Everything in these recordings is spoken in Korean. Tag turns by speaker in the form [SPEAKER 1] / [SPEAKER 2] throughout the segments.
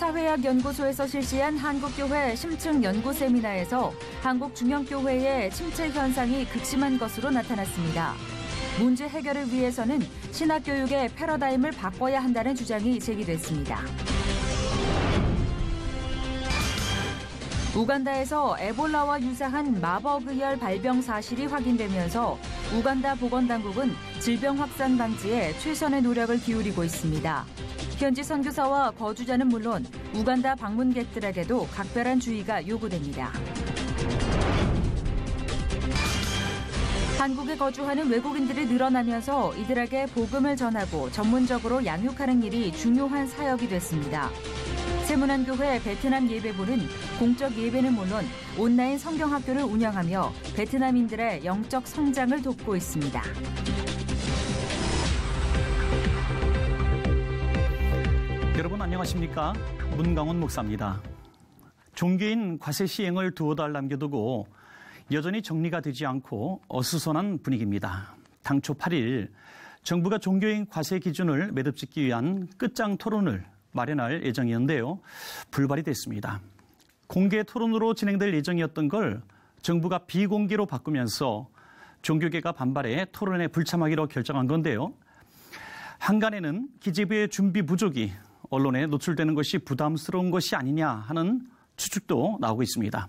[SPEAKER 1] 목회사회학연구소에서 실시한 한국교회 심층 연구 세미나에서 한국 중형교회의 침체 현상이 극심한 것으로 나타났습니다. 문제 해결을 위해서는 신학교육의 패러다임을 바꿔야 한다는 주장이 제기됐습니다. 우간다에서 에볼라와 유사한 마버그열 발병 사실이 확인되면서 우간다 보건당국은 질병 확산 방지에 최선의 노력을 기울이고 있습니다. 현지 선교사와 거주자는 물론 우간다 방문객들에게도 각별한 주의가 요구됩니다. 한국에 거주하는 외국인들이 늘어나면서 이들에게 복음을 전하고 전문적으로 양육하는 일이 중요한 사역이 됐습니다. 세문안교회 베트남 예배부는 공적 예배는 물론 온라인 성경학교를 운영하며 베트남인들의 영적 성장을 돕고 있습니다.
[SPEAKER 2] 여러분 안녕하십니까? 문강훈 목사입니다. 종교인 과세 시행을 두어 달 남겨두고 여전히 정리가 되지 않고 어수선한 분위기입니다. 당초 8일 정부가 종교인 과세 기준을 매듭짓기 위한 끝장 토론을 마련할 예정이었는데요. 불발이 됐습니다. 공개 토론으로 진행될 예정이었던 걸 정부가 비공개로 바꾸면서 종교계가 반발해 토론에 불참하기로 결정한 건데요. 한간에는 기재부의 준비 부족이 언론에 노출되는 것이 부담스러운 것이 아니냐 하는 추측도 나오고 있습니다.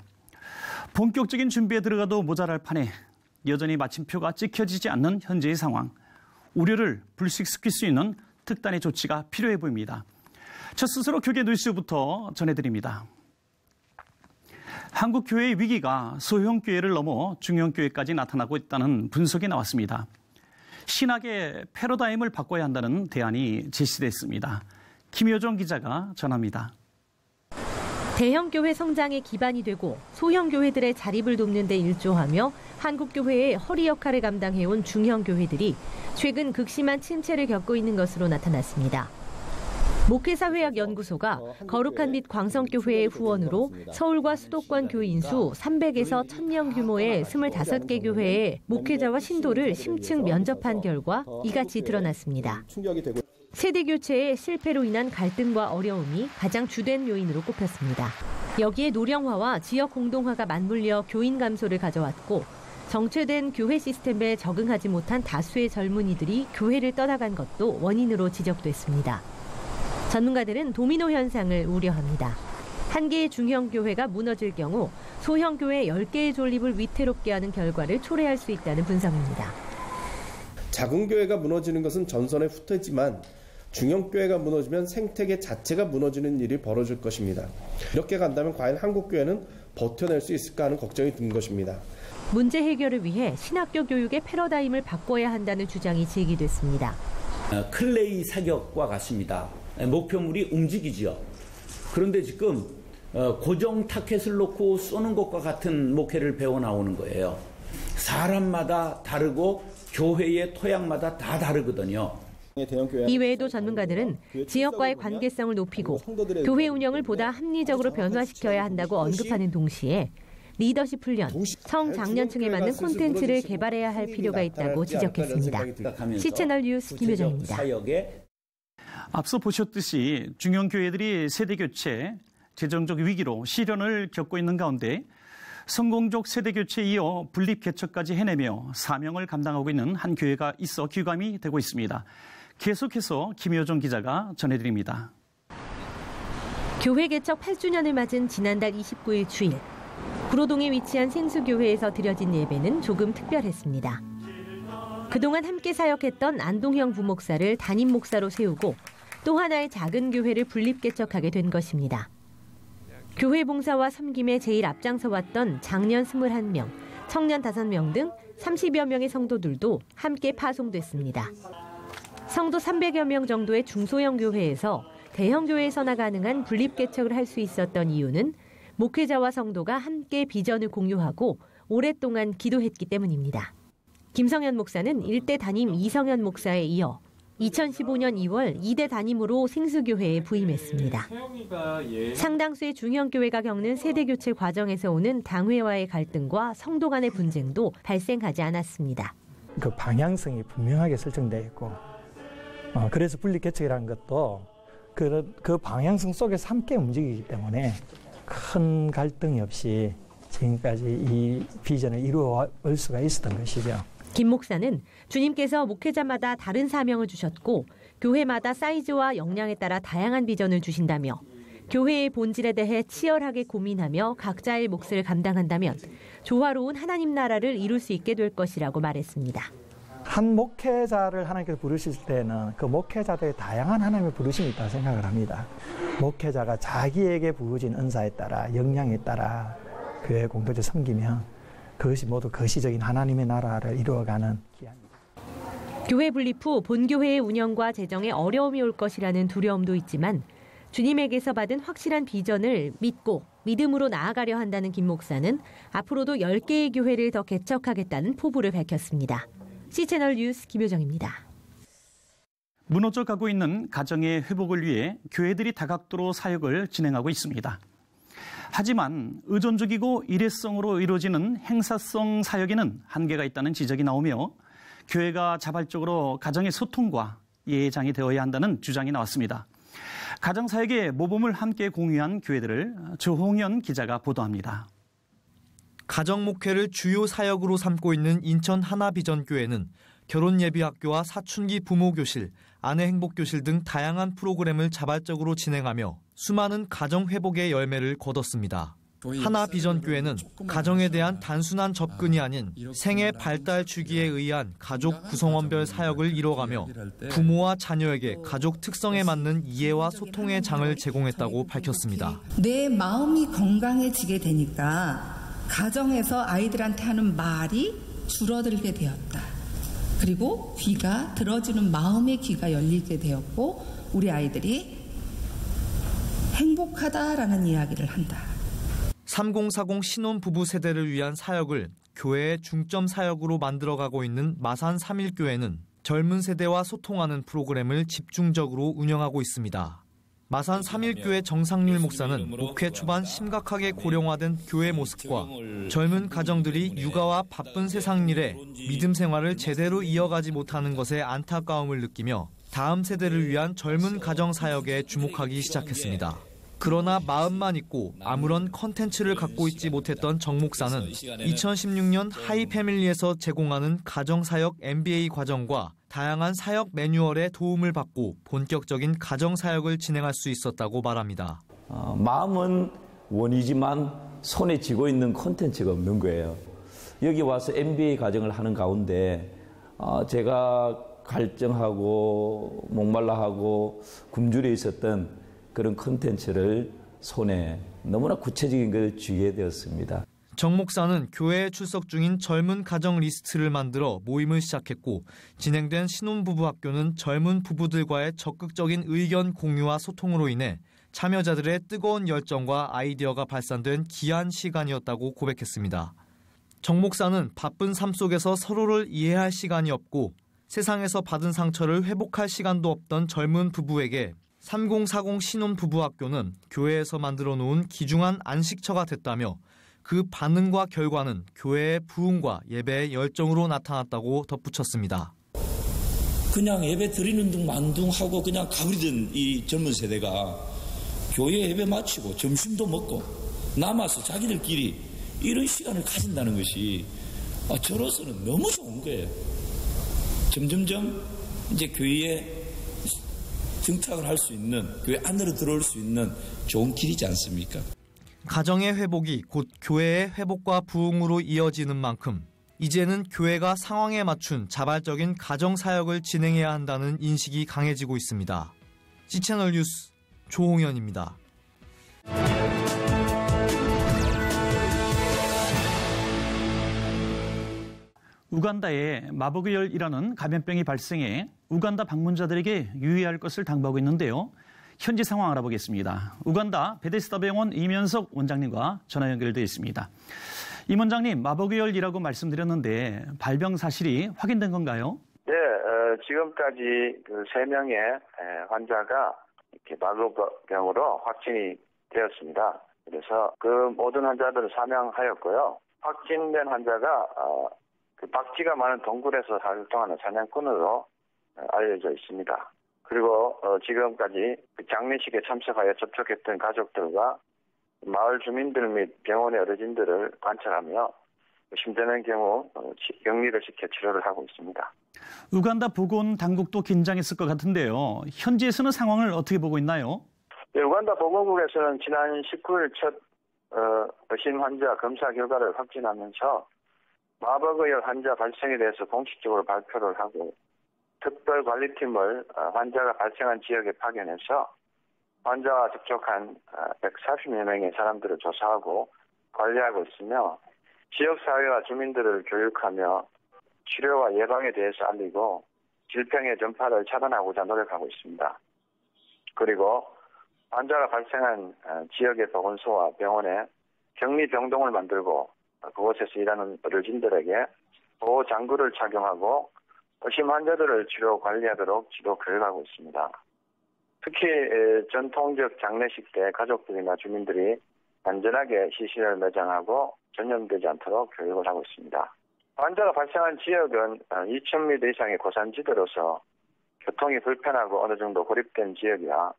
[SPEAKER 2] 본격적인 준비에 들어가도 모자랄 판에 여전히 마침표가 찍혀지지 않는 현재의 상황, 우려를 불식시킬 수 있는 특단의 조치가 필요해 보입니다. 첫 스스로 교계 뉴스부터 전해드립니다. 한국 교회의 위기가 소형 교회를 넘어 중형 교회까지 나타나고 있다는 분석이 나왔습니다. 신학의 패러다임을 바꿔야 한다는 대안이 제시됐습니다. 김효정 기자가 전합니다.
[SPEAKER 3] 대형 교회 성장의 기반이 되고 소형 교회들의 자립을 돕는 데 일조하며 한국 교회의 허리 역할을 감당해온 중형 교회들이 최근 극심한 침체를 겪고 있는 것으로 나타났습니다. 목회사회학연구소가 거룩한 빛 광성교회의 후원으로 서울과 수도권 교인 수 300에서 1000명 규모의 25개 교회의 목회자와 신도를 심층 면접한 결과 이같이 드러났습니다. 세대 교체의 실패로 인한 갈등과 어려움이 가장 주된 요인으로 꼽혔습니다. 여기에 노령화와 지역 공동화가 맞물려 교인 감소를 가져왔고 정체된 교회 시스템에 적응하지 못한 다수의 젊은이들이 교회를 떠나간 것도 원인으로 지적됐습니다. 전문가들은 도미노 현상을 우려합니다. 한 개의 중형 교회가 무너질 경우 소형 교회 10개의 존립을 위태롭게 하는 결과를 초래할 수 있다는 분석입니다.
[SPEAKER 4] 작은 교회가 무너지는 것은 전선에 붙어있지만 중형 교회가 무너지면 생태계 자체가 무너지는 일이 벌어질 것입니다. 이렇게 간다면 과연 한국 교회는 버텨낼 수 있을까 하는 걱정이 든 것입니다.
[SPEAKER 3] 문제 해결을 위해 신학교 교육의 패러다임을 바꿔야 한다는 주장이 제기됐습니다.
[SPEAKER 5] 클레이 사격과 같습니다. 목표물이 움직이죠. 그런데 지금 고정 타켓을 놓고 쏘는 것과 같은 목회를 배워 나오는 거예요. 사람마다 다르고 교회의 토양마다 다 다르거든요.
[SPEAKER 3] 이 외에도 전문가들은 지역과의 관계성을 높이고 교회 운영을 보다 합리적으로 변화시켜야 한다고 언급하는 동시에 리더십 훈련, 성장년층에 맞는 콘텐츠를 개발해야 할 필요가 있다고 지적했습니다. 시채널 뉴스 김효정입니다.
[SPEAKER 2] 앞서 보셨듯이 중형교회들이 세대교체, 재정적 위기로 시련을 겪고 있는 가운데 성공적 세대교체에 이어 분립개척까지 해내며 사명을 감당하고 있는 한 교회가 있어 귀감이 되고 있습니다. 계속해서 김효정 기자가 전해드립니다.
[SPEAKER 3] 교회 개척 8주년을 맞은 지난달 29일 주일, 구로동에 위치한 생수교회에서 드려진 예배는 조금 특별했습니다. 그동안 함께 사역했던 안동형 부목사를 담임 목사로 세우고 또 하나의 작은 교회를 분립개척하게 된 것입니다. 교회 봉사와 섬김에 제일 앞장서 왔던 장년 21명, 청년 5명 등 30여 명의 성도들도 함께 파송됐습니다. 성도 300여 명 정도의 중소형 교회에서 대형 교회에서나 가능한 분립개척을 할 수 있었던 이유는 목회자와 성도가 함께 비전을 공유하고 오랫동안 기도했기 때문입니다. 김성현 목사는 일대 담임 이성현 목사에 이어 2015년 2월 2대 담임으로 생수교회에 부임했습니다. 상당수의 중형교회가 겪는 세대교체 과정에서 오는 당회와의 갈등과 성도 간의 분쟁도 발생하지 않았습니다.
[SPEAKER 6] 그 방향성이 분명하게 설정되어 있고 그래서 분립개척이라는 것도 그 방향성 속에서 함께 움직이기 때문에 큰 갈등이 없이 지금까지 이 비전을 이루어 올 수가 있었던 것이죠.
[SPEAKER 3] 김 목사는 주님께서 목회자마다 다른 사명을 주셨고 교회마다 사이즈와 역량에 따라 다양한 비전을 주신다며 교회의 본질에 대해 치열하게 고민하며 각자의 몫을 감당한다면 조화로운 하나님 나라를 이룰 수 있게 될 것이라고 말했습니다.
[SPEAKER 6] 한 목회자를 하나님께서 부르실 때는 그 목회자들의 다양한 하나님의 부르심이 있다고 생각을 합니다. 목회자가 자기에게 부어진 은사에 따라 역량에 따라 교회 공동체 섬기면 그것이 모두 거시적인 하나님의 나라를 이루어가는 기한입니다.
[SPEAKER 3] 교회 분립 후 본교회의 운영과 재정에 어려움이 올 것이라는 두려움도 있지만 주님에게서 받은 확실한 비전을 믿고 믿음으로 나아가려 한다는 김 목사는 앞으로도 10개의 교회를 더 개척하겠다는 포부를 밝혔습니다. C채널 뉴스 김효정입니다.
[SPEAKER 2] 무너져 가고 있는 가정의 회복을 위해 교회들이 다각도로 사역을 진행하고 있습니다. 하지만 의존적이고 일회성으로 이루어지는 행사성 사역에는 한계가 있다는 지적이 나오며 교회가 자발적으로 가정의 소통과 예장이 되어야 한다는 주장이 나왔습니다. 가정사역의 모범을 함께 공유한 교회들을 조홍현 기자가 보도합니다.
[SPEAKER 7] 가정목회를 주요 사역으로 삼고 있는 인천 하나비전교회는 결혼예비학교와 사춘기 부모교실, 아내행복교실 등 다양한 프로그램을 자발적으로 진행하며 수많은 가정회복의 열매를 거뒀습니다. 하나비전교회는 가정에 대한 단순한 접근이 아닌 생애 발달 주기에 의한 가족 구성원별 사역을 이뤄가며 부모와 자녀에게 가족 특성에 맞는 이해와 소통의 장을 제공했다고 밝혔습니다.
[SPEAKER 8] 내 마음이 건강해지게 되니까 가정에서 아이들한테 하는 말이 줄어들게 되었다. 그리고 귀가 들어주는 마음의 귀가 열리게 되었고 우리 아이들이 행복하다라는 이야기를 한다.
[SPEAKER 7] 3040 신혼부부 세대를 위한 사역을 교회의 중점 사역으로 만들어가고 있는 마산 3.1교회는 젊은 세대와 소통하는 프로그램을 집중적으로 운영하고 있습니다. 마산 3.1교회 정상률 목사는 목회 초반 심각하게 고령화된 교회 모습과 젊은 가정들이 육아와 바쁜 세상 일에 믿음 생활을 제대로 이어가지 못하는 것에 안타까움을 느끼며 다음 세대를 위한 젊은 가정 사역에 주목하기 시작했습니다. 그러나 마음만 있고 아무런 컨텐츠를 갖고 있지 못했던 정 목사는 2016년 하이패밀리에서 제공하는 가정사역 MBA 과정과 다양한 사역 매뉴얼의 도움을 받고 본격적인 가정사역을 진행할 수 있었다고 말합니다.
[SPEAKER 9] 마음은 원이지만 손에 쥐고 있는 콘텐츠가 없는 거예요. 여기 와서 MBA 과정을 하는 가운데 제가 갈증하고 목말라하고 굶주려 있었던 그런 콘텐츠를 손에 너무나 구체적인 걸 쥐게 되었습니다.
[SPEAKER 7] 정 목사는 교회에 출석 중인 젊은 가정 리스트를 만들어 모임을 시작했고 진행된 신혼부부 학교는 젊은 부부들과의 적극적인 의견 공유와 소통으로 인해 참여자들의 뜨거운 열정과 아이디어가 발산된 귀한 시간이었다고 고백했습니다. 정 목사는 바쁜 삶 속에서 서로를 이해할 시간이 없고 세상에서 받은 상처를 회복할 시간도 없던 젊은 부부에게 3040 신혼부부학교는 교회에서 만들어 놓은 귀중한 안식처가 됐다며 그 반응과 결과는 교회의 부흥과 예배의 열정으로 나타났다고 덧붙였습니다.
[SPEAKER 10] 그냥 예배 드리는 둥 만둥하고 그냥 가버리던 이 젊은 세대가 교회 예배 마치고 점심도 먹고 남아서 자기들끼리 이런 시간을 가진다는 것이 저로서는 너무 좋은 거예요. 점점점 이제 교회에 정착을 할 수 있는, 교회 안으로 들어올 수 있는 좋은 길이지 않습니까?
[SPEAKER 7] 가정의 회복이 곧 교회의 회복과 부흥으로 이어지는 만큼 이제는 교회가 상황에 맞춘 자발적인 가정 사역을 진행해야 한다는 인식이 강해지고 있습니다. C채널 뉴스 조홍현입니다.
[SPEAKER 2] 우간다에 마보그열이라는 감염병이 발생해 우간다 방문자들에게 유의할 것을 당부하고 있는데요. 현지 상황 알아보겠습니다. 우간다 베데스다 병원 이면석 원장님과 전화 연결되어 있습니다. 임 원장님, 마보그열이라고 말씀드렸는데 발병 사실이 확인된 건가요?
[SPEAKER 11] 네, 지금까지 그 3명의 환자가 이렇게 마보병으로 확진이 되었습니다. 그래서 그 모든 환자들을 사망하였고요. 확진된 환자가 그 박쥐가 많은 동굴에서 활동하는 사냥꾼으로 알려져 있습니다. 그리고 지금까지 그 장례식에 참석하여 접촉했던 가족들과 마을 주민들 및 병원의 어르신들을 관찰하며 심되는 경우 격리를 시켜 치료를 하고 있습니다.
[SPEAKER 2] 우간다 보건 당국도 긴장했을 것 같은데요. 현지에서는 상황을 어떻게 보고 있나요?
[SPEAKER 11] 네, 우간다 보건국에서는 지난 19일 첫 의심 환자 검사 결과를 확진하면서 마버그열 환자 발생에 대해서 공식적으로 발표를 하고 특별관리팀을 환자가 발생한 지역에 파견해서 환자와 접촉한 140여 명의 사람들을 조사하고 관리하고 있으며 지역사회와 주민들을 교육하며 치료와 예방에 대해서 알리고 질병의 전파를 차단하고자 노력하고 있습니다. 그리고 환자가 발생한 지역의 보건소와 병원에 격리 병동을 만들고 그곳에서 일하는 의료진들에게 보호장구를 착용하고 의심 환자들을 치료 관리하도록 지도 교육하고 있습니다. 특히 전통적 장례식 때 가족들이나 주민들이 안전하게 시신을 매장하고 전염되지 않도록 교육을 하고 있습니다. 환자가 발생한 지역은 2,000m 이상의 고산지대로서 교통이 불편하고 어느 정도 고립된 지역이라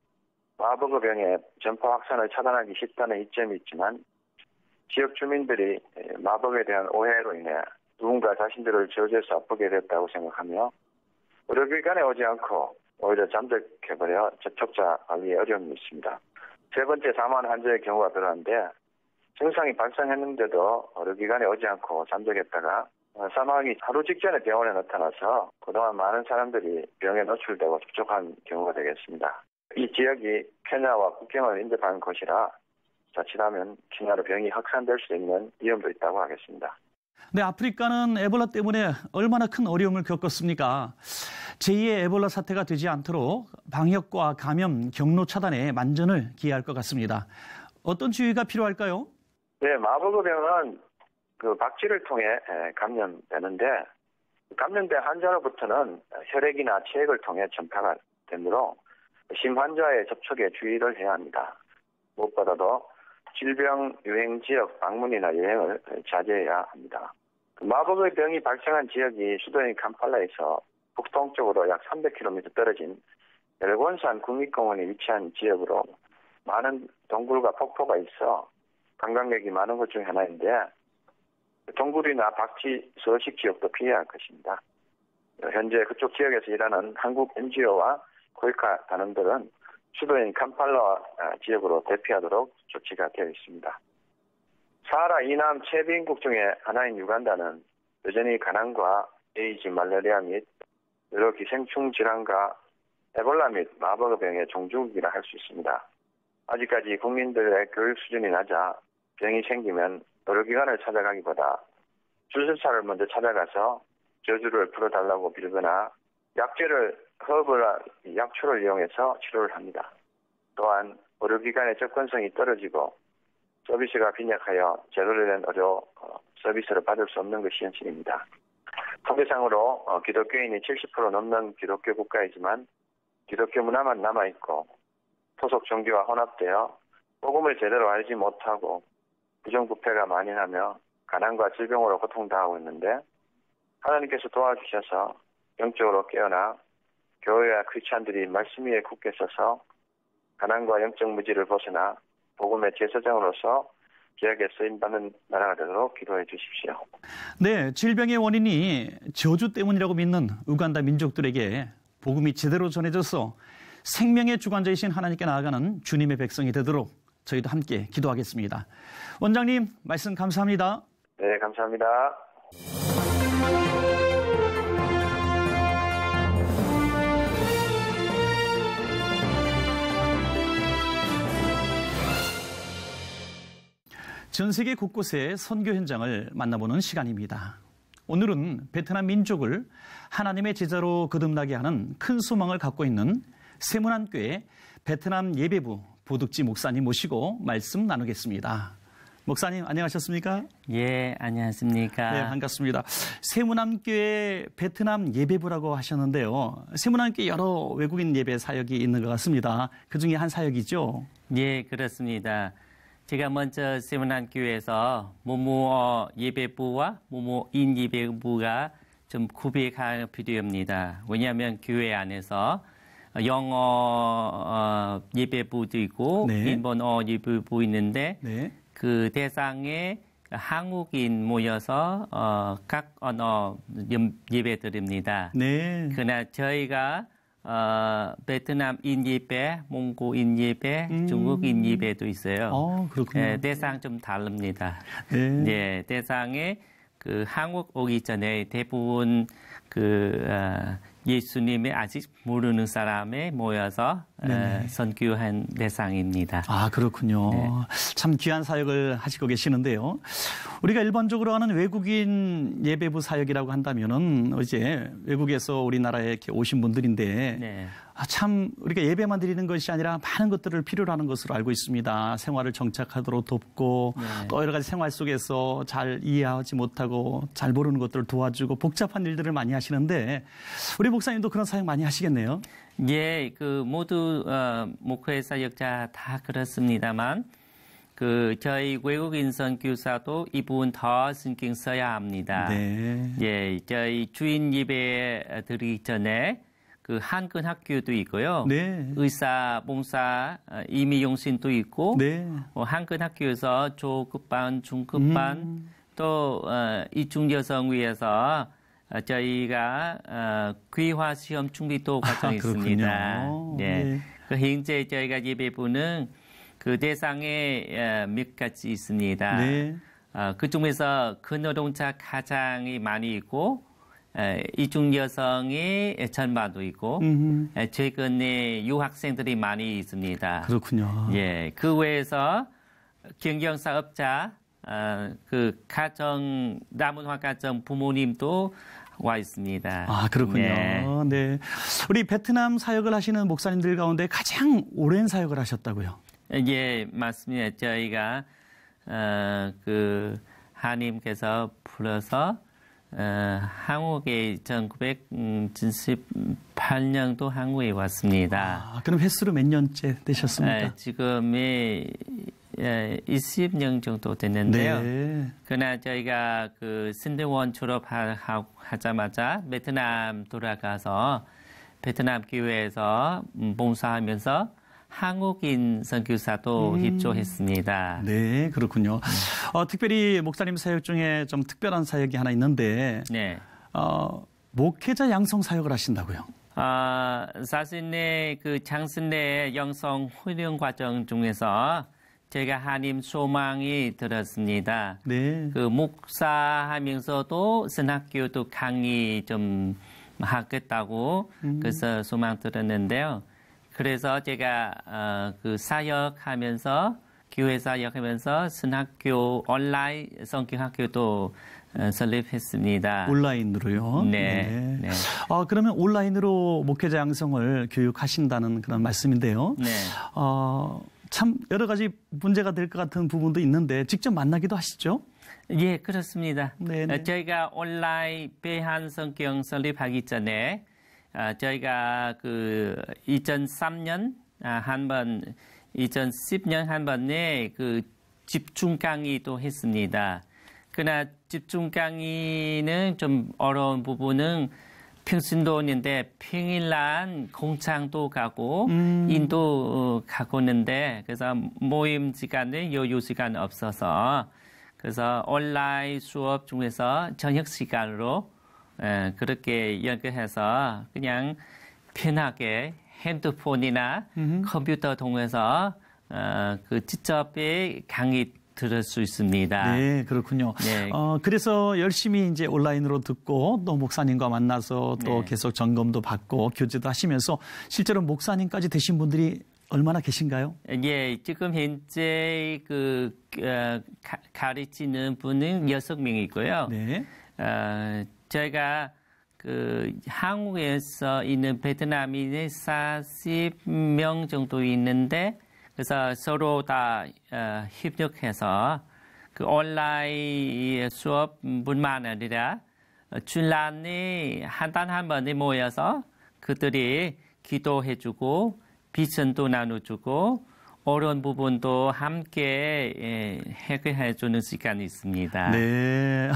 [SPEAKER 11] 마버그 병의 전파 확산을 차단하기 쉽다는 이점이 있지만 지역 주민들이 마버그에 대한 오해로 인해 누군가 자신들을 저주해서 아프게 됐다고 생각하며 의료기관에 오지 않고 오히려 잠적해버려 접촉자 관리에 어려움이 있습니다. 세 번째 사망 환자의 경우가 그러한데 증상이 발생했는데도 의료기관에 오지 않고 잠적했다가 사망이 하루 직전에 병원에 나타나서 그동안 많은 사람들이 병에 노출되고 접촉한 경우가 되겠습니다. 이 지역이 케냐와 국경을 인접한 곳이라 자칫하면 케냐로 병이 확산될 수 있는 위험도 있다고 하겠습니다.
[SPEAKER 2] 네, 아프리카는 에볼라 때문에 얼마나 큰 어려움을 겪었습니까? 제2의 에볼라 사태가 되지 않도록 방역과 감염, 경로 차단에 만전을 기해야 할 것 같습니다. 어떤 주의가 필요할까요?
[SPEAKER 11] 네, 마버그 병은 그 박쥐를 통해 감염되는데 감염된 환자로부터는 혈액이나 체액을 통해 전파가 되므로 심 환자의 접촉에 주의를 해야 합니다. 무엇보다도 질병 유행 지역 방문이나 여행을 자제해야 합니다. 마버그 병이 발생한 지역이 수도인 캄팔라에서 북동쪽으로 약 300km 떨어진 엘곤산 국립공원에 위치한 지역으로 많은 동굴과 폭포가 있어 관광객이 많은 곳 중 하나인데 동굴이나 박쥐 서식 지역도 피해야 할 것입니다. 현재 그쪽 지역에서 일하는 한국 NGO와 코이카 단원들은 수도인 캄팔라 지역으로 대피하도록 조치가 되어 있습니다. 사하라 이남 최빈국 중에 하나인 유간다는 여전히 가난과 에이즈, 말라리아 및 여러 기생충 질환과 에볼라 및 마버그 병의 종주국이라 할 수 있습니다. 아직까지 국민들의 교육 수준이 낮아 병이 생기면 의료기관을 찾아가기보다 주술사를 먼저 찾아가서 저주를 풀어달라고 빌거나 허브나 약초를 이용해서 치료를 합니다. 또한 의료기관의 접근성이 떨어지고 서비스가 빈약하여 제대로 된 의료 서비스를 받을 수 없는 것이 현실입니다. 통계상으로 기독교인이 70% 넘는 기독교 국가이지만 기독교 문화만 남아있고 토속 종교와 혼합되어 복음을 제대로 알지 못하고 부정부패가 만연하며 가난과 질병으로 고통당하고 있는데 하나님께서 도와주셔서 영적으로 깨어나 교회와 크리스찬들이 말씀 위에 굳게 서서 가난과 영적 무지를 벗어나 복음의 제사장으로서 지역에 쓰임받는 나라가 되도록 기도해 주십시오.
[SPEAKER 2] 네, 질병의 원인이 저주 때문이라고 믿는 우간다 민족들에게 복음이 제대로 전해져서 생명의 주관자이신 하나님께 나아가는 주님의 백성이 되도록 저희도 함께 기도하겠습니다. 원장님, 말씀 감사합니다.
[SPEAKER 11] 네, 감사합니다.
[SPEAKER 2] 전 세계 곳곳의 선교 현장을 만나보는 시간입니다. 오늘은 베트남 민족을 하나님의 제자로 거듭나게 하는 큰 소망을 갖고 있는 세문안교회 베트남 예배부 보득지 목사님 모시고 말씀 나누겠습니다. 목사님 안녕하셨습니까?
[SPEAKER 12] 예, 안녕하십니까?
[SPEAKER 2] 네, 반갑습니다. 세문안교회 베트남 예배부라고 하셨는데요. 세문안교회 여러 외국인 예배 사역이 있는 것 같습니다. 그중에 한 사역이죠?
[SPEAKER 12] 예, 그렇습니다. 제가 먼저 세문안교회에서 모모 예배부와 모모인 예배부가 좀 구별할 필요합니다. 왜냐하면 교회 안에서 영어 예배부도 있고
[SPEAKER 2] 네.
[SPEAKER 12] 일본어 예배부 있는데
[SPEAKER 2] 네.
[SPEAKER 12] 그 대상에 한국인 모여서 각 언어 예배드립니다.
[SPEAKER 2] 네.
[SPEAKER 12] 그러나 저희가 베트남인 예배, 몽고인 예배, 중국인 예배도 있어요.
[SPEAKER 2] 그렇군요.
[SPEAKER 12] 대상 좀 다릅니다.
[SPEAKER 2] 네.
[SPEAKER 12] 예, 대상에 그 한국 오기 전에 대부분 예수님의 아직 모르는 사람에 모여서 선교한 대상입니다.
[SPEAKER 2] 아, 그렇군요.
[SPEAKER 12] 네.
[SPEAKER 2] 참 귀한 사역을 하시고 계시는데요. 우리가 일반적으로 하는 외국인 예배부 사역이라고 한다면은 이제 외국에서 우리나라에 이렇게 오신 분들인데
[SPEAKER 12] 네.
[SPEAKER 2] 참 우리가 예배만 드리는 것이 아니라 많은 것들을 필요로 하는 것으로 알고 있습니다. 생활을 정착하도록 돕고 또 여러 가지 생활 속에서 잘 이해하지 못하고 잘 모르는 것들을 도와주고 복잡한 일들을 많이 하시는데 우리 목사님도 그런 사역 많이 하시겠네요.
[SPEAKER 12] 예, 그 모두 목회 사역자 다 그렇습니다만 저희 외국인 선교사도 이 부분 더 신경 써야 합니다.
[SPEAKER 2] 네.
[SPEAKER 12] 예, 저희 주인 예배 드리기 전에 한근 학교도 있고요.
[SPEAKER 2] 네.
[SPEAKER 12] 의사, 봉사, 임의용신도 있고,
[SPEAKER 2] 네.
[SPEAKER 12] 한근 학교에서 조급반, 중급반, 또 이중 여성 위해서 저희가 귀화 시험 준비도 과정이 있습니다. 네. 현재 저희가 예배부는 그 대상에 몇 가지 있습니다.
[SPEAKER 2] 네.
[SPEAKER 12] 그 중에서 근노동자 가장이 많이 있고, 이중 여성의 전반도 있고, 최근에 유학생들이 많이 있습니다.
[SPEAKER 2] 그렇군요.
[SPEAKER 12] 예, 그 외에서 경영사업자, 다문화 가정 부모님도 와 있습니다.
[SPEAKER 2] 아, 그렇군요.
[SPEAKER 12] 네.
[SPEAKER 2] 네. 우리 베트남 사역을 하시는 목사님들 가운데 가장 오랜 사역을 하셨다고요?
[SPEAKER 12] 예, 맞습니다. 저희가, 하나님께서 불러서, 한국에 1978년도 한국에 왔습니다.
[SPEAKER 2] 아, 그럼 횟수로 몇 년째 되셨습니까?
[SPEAKER 12] 지금이 20년 정도 됐는데요.
[SPEAKER 2] 네.
[SPEAKER 12] 그러나 저희가 신대원 졸업하자마자 베트남 돌아가서 베트남 교회에서 봉사하면서 한국인 선교사도 입조했습니다.
[SPEAKER 2] 네, 그렇군요. 특별히 목사님 사역 중에 좀 특별한 사역이 하나 있는데,
[SPEAKER 12] 네.
[SPEAKER 2] 목회자 양성 사역을 하신다고요?
[SPEAKER 12] 사실 장순례 영성 훈련 과정 중에서 제가 하나님 소망이 들었습니다.
[SPEAKER 2] 네.
[SPEAKER 12] 목사하면서도 신학교도 강의 좀 하겠다고 그래서 소망 들었는데요. 그래서 제가 사역하면서 교회 사역하면서 신학교 온라인 성경학교도 설립했습니다.
[SPEAKER 2] 온라인으로요?
[SPEAKER 12] 네. 네.
[SPEAKER 2] 그러면 온라인으로 목회자 양성을 교육하신다는 그런 말씀인데요.
[SPEAKER 12] 네.
[SPEAKER 2] 참 여러 가지 문제가 될 것 같은 부분도 있는데 직접 만나기도 하시죠?
[SPEAKER 12] 예, 그렇습니다.
[SPEAKER 2] 네네.
[SPEAKER 12] 저희가 온라인 배한 성경 설립하기 전에 저희가 2003년 한 번, 2010년 한 번에 집중 강의도 했습니다. 그러나 집중 강의는 좀 어려운 부분은 평신도 있는데 평일날 공장도 가고 인도 가고 있는데 그래서 모임 시간에 여유 시간 없어서 그래서 온라인 수업 중에서 저녁 시간으로 그렇게 연결해서 그냥 편하게 핸드폰이나 컴퓨터 통해서 직접 강의 들을 수 있습니다.
[SPEAKER 2] 네, 그렇군요.
[SPEAKER 12] 네.
[SPEAKER 2] 그래서 열심히 이제 온라인으로 듣고 또 목사님과 만나서 또
[SPEAKER 12] 네.
[SPEAKER 2] 계속 점검도 받고 교제도 하시면서 실제로 목사님까지 되신 분들이 얼마나 계신가요?
[SPEAKER 12] 예, 지금 현재 가르치는 분은 6명이고요.
[SPEAKER 2] 네.
[SPEAKER 12] 저희가 한국에서 있는 베트남인이 40명 정도 있는데 그래서 서로 다 협력해서 온라인 수업뿐만 아니라 주일날에 한 달 한 번에 모여서 그들이 기도해주고 비전도 나눠주고 어려운 부분도 함께 해결해주는 시간이 있습니다.
[SPEAKER 2] 네.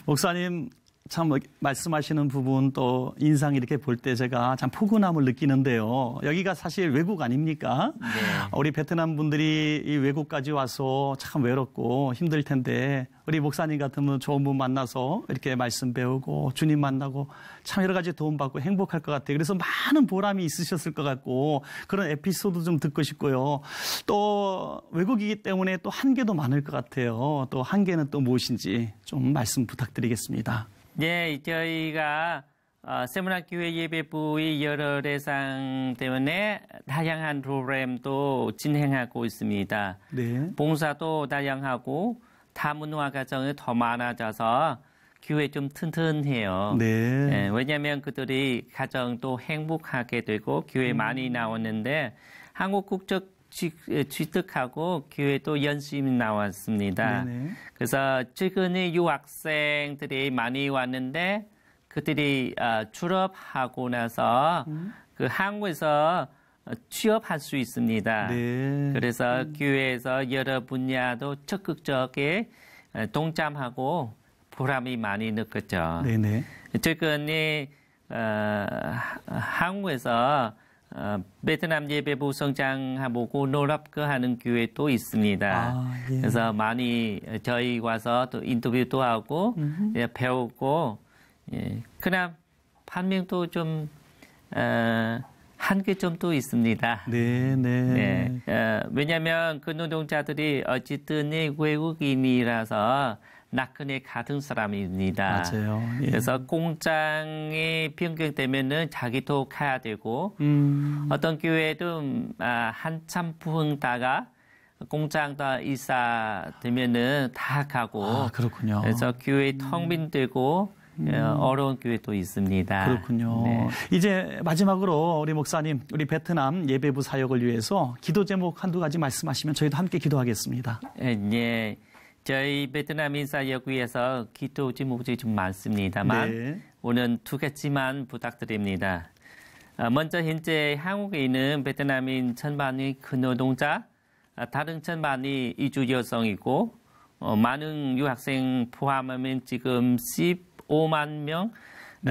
[SPEAKER 2] 목사님 참 말씀하시는 부분 또 인상 이렇게 볼 때 제가 참 포근함을 느끼는데요. 여기가 사실 외국 아닙니까?
[SPEAKER 12] 네.
[SPEAKER 2] 우리 베트남 분들이 이 외국까지 와서 참 외롭고 힘들 텐데 우리 목사님 같으면 좋은 분 만나서 이렇게 말씀 배우고 주님 만나고 참 여러 가지 도움받고 행복할 것 같아요. 그래서 많은 보람이 있으셨을 것 같고 그런 에피소드 좀 듣고 싶고요. 또 외국이기 때문에 또 한계도 많을 것 같아요. 또 한계는 또 무엇인지 좀 말씀 부탁드리겠습니다.
[SPEAKER 12] 네, 저희가 세문학교회 예배부의 여러 대상 때문에 다양한 프로그램도 진행하고 있습니다.
[SPEAKER 2] 네.
[SPEAKER 12] 봉사도 다양하고 다문화 가정이 더 많아져서 교회 좀 튼튼해요.
[SPEAKER 2] 네.
[SPEAKER 12] 네, 왜냐하면 그들이 가정도 행복하게 되고 교회 많이 나오는데 한국 국적 취득하고 교회도 열심히 나왔습니다.
[SPEAKER 2] 네네.
[SPEAKER 12] 그래서 최근에 유학생들이 많이 왔는데 그들이 졸업하고 나서 그 한국에서 취업할 수 있습니다.
[SPEAKER 2] 네.
[SPEAKER 12] 그래서 교회에서 여러 분야도 적극적에 동참하고 보람이 많이 느꼈죠.
[SPEAKER 2] 네네.
[SPEAKER 12] 최근에 한국에서 베트남 예배부 성장하고 노력하는 교회도 있습니다.
[SPEAKER 2] 예.
[SPEAKER 12] 그래서 많이 저희 와서 또 인터뷰도 하고 배우고 그냥 반면도 좀 한계점도 있습니다.
[SPEAKER 2] 네.
[SPEAKER 12] 왜냐하면 그 노동자들이 어쨌든 외국인이라서 낙근에 가던 사람입니다.
[SPEAKER 2] 맞아요. 예.
[SPEAKER 12] 그래서 공장이 변경되면은 자기도 가야 되고 어떤 교회도 한참 부흥다가 공장 다 이사되면은 다 가고.
[SPEAKER 2] 그렇군요.
[SPEAKER 12] 그래서 교회 텅 빈 되고 어려운 교회도 있습니다.
[SPEAKER 2] 그렇군요.
[SPEAKER 12] 네.
[SPEAKER 2] 이제 마지막으로 우리 목사님, 우리 베트남 예배부 사역을 위해서 기도 제목 한두 가지 말씀하시면 저희도 함께 기도하겠습니다.
[SPEAKER 12] 네. 저희 베트남 인사역 위해서 기도 제목이 좀 많습니다만
[SPEAKER 2] 네.
[SPEAKER 12] 오늘 두 가지만 부탁드립니다. 먼저 현재 한국에 있는 베트남인 천만의 근노동자, 다른 천만이 이주 여성이고 많은 유학생 포함하면 지금 15만 명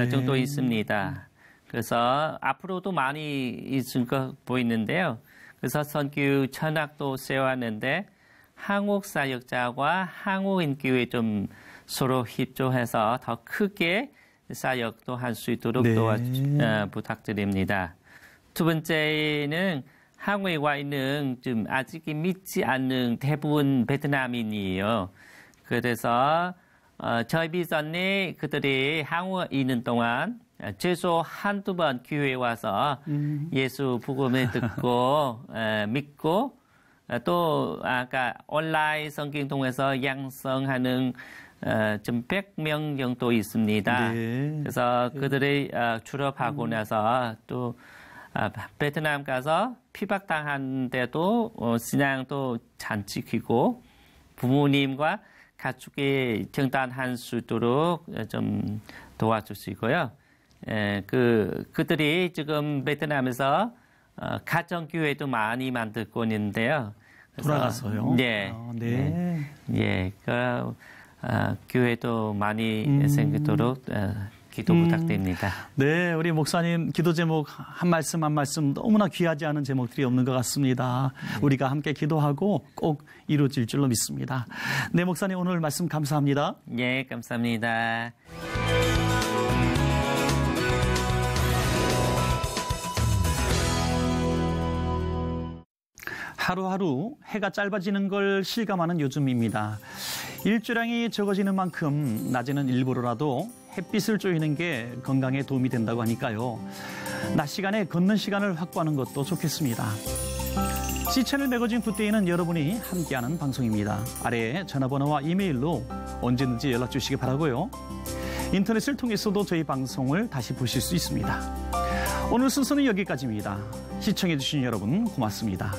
[SPEAKER 12] 정도 있습니다. 그래서 앞으로도 많이 있을 것 보이는데요. 그래서 선교 천학도 세웠는데 한국 사역자와 한국인 교회 좀 서로 협조해서 더 크게 사역도 할 수 있도록 부탁드립니다. 두 번째는 한국에 와 있는 좀 아직 믿지 않는 대부분 베트남인이에요. 그래서 저희 비전에 그들이 한국에 있는 동안 최소 한두 번 교회에 와서 예수 복음을 듣고 믿고 또 아까 온라인 성경 통해서 양성하는 좀 100명 정도 있습니다.
[SPEAKER 2] 네.
[SPEAKER 12] 그래서 그들이 졸업하고 나서 또 베트남 가서 피박당하는데도 신앙도 잘 지키고 부모님과 가족이 정단할 수 있도록 좀 도와주시고요. 그들이 지금 베트남에서 가정교회도 많이 만들고 있는데요.
[SPEAKER 2] 돌아가서요?
[SPEAKER 12] 네.
[SPEAKER 2] 네.
[SPEAKER 12] 교회도 많이 생기도록 기도 부탁드립니다.
[SPEAKER 2] 네, 우리 목사님 기도 제목 한 말씀 한 말씀 너무나 귀하지 않은 제목들이 없는 것 같습니다. 우리가 함께 기도하고 꼭 이루어질 줄로 믿습니다. 네, 목사님 오늘 말씀 감사합니다.
[SPEAKER 12] 네, 감사합니다.
[SPEAKER 2] 하루하루 해가 짧아지는 걸 실감하는 요즘입니다. 일조량이 적어지는 만큼 낮에는 일부러라도 햇빛을 쬐이는 게 건강에 도움이 된다고 하니까요. 낮 시간에 걷는 시간을 확보하는 것도 좋겠습니다. C채널 매거진 굿데이는 여러분이 함께하는 방송입니다. 아래에 전화번호와 이메일로 언제든지 연락 주시기 바라고요. 인터넷을 통해서도 저희 방송을 다시 보실 수 있습니다. 오늘 순서는 여기까지입니다. 시청해주신 여러분 고맙습니다.